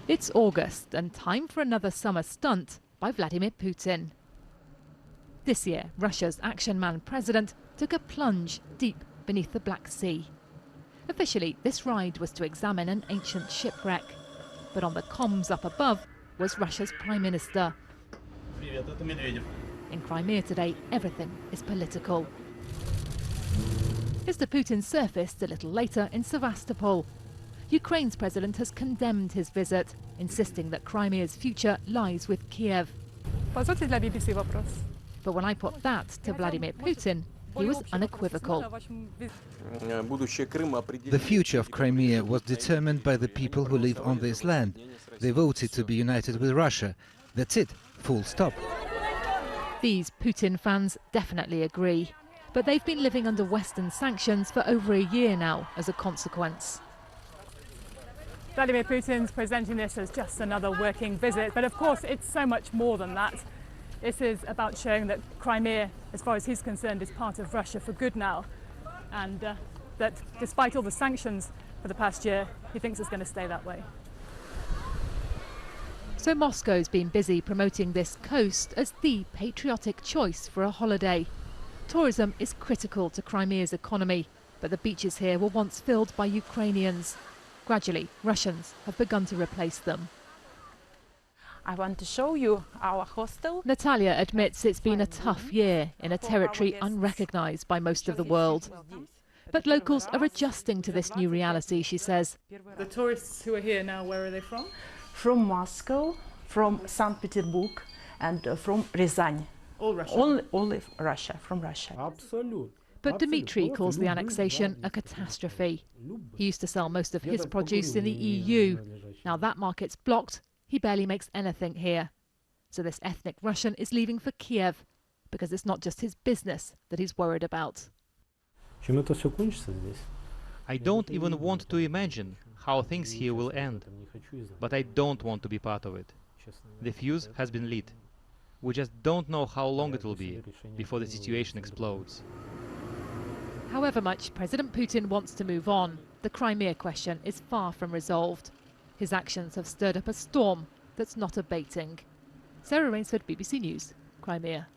It's August and time for another summer stunt by Vladimir Putin. This year, Russia's action man president took a plunge deep beneath the Black Sea. Officially, this ride was to examine an ancient shipwreck. But on the comms up above was Russia's Prime Minister. In Crimea today, everything is political. Mr. Putin surfaced a little later in Sevastopol. Ukraine's president has condemned his visit, insisting that Crimea's future lies with Kiev. But when I put that to Vladimir Putin, he was unequivocal. The future of Crimea was determined by the people who live on this land. They voted to be united with Russia. That's it. Full stop. These Putin fans definitely agree. But they've been living under Western sanctions for over a year now as a consequence. Vladimir Putin's presenting this as just another working visit, but of course it's so much more than that. This is about showing that Crimea, as far as he's concerned, is part of Russia for good now, and that despite all the sanctions for the past year, he thinks it's going to stay that way. So Moscow's been busy promoting this coast as the patriotic choice for a holiday. Tourism is critical to Crimea's economy, but the beaches here were once filled by Ukrainians. Gradually, Russians have begun to replace them. I want to show you our hostel. Natalia admits it's been a tough year in a territory unrecognized by most of the world. But locals are adjusting to this new reality, she says. The tourists who are here now, where are they from? From Moscow, from St. Petersburg, and from Ryazan. All Russia? All Russia, from Russia. Absolutely. But Dmitry calls the annexation a catastrophe. He used to sell most of his produce in the EU. Now that market's blocked, he barely makes anything here. So this ethnic Russian is leaving for Kiev, because it's not just his business that he's worried about. I don't even want to imagine how things here will end, but I don't want to be part of it. The fuse has been lit. We just don't know how long it will be before the situation explodes. However much President Putin wants to move on, the Crimea question is far from resolved. His actions have stirred up a storm that's not abating. Sarah Rainsford, BBC News, Crimea.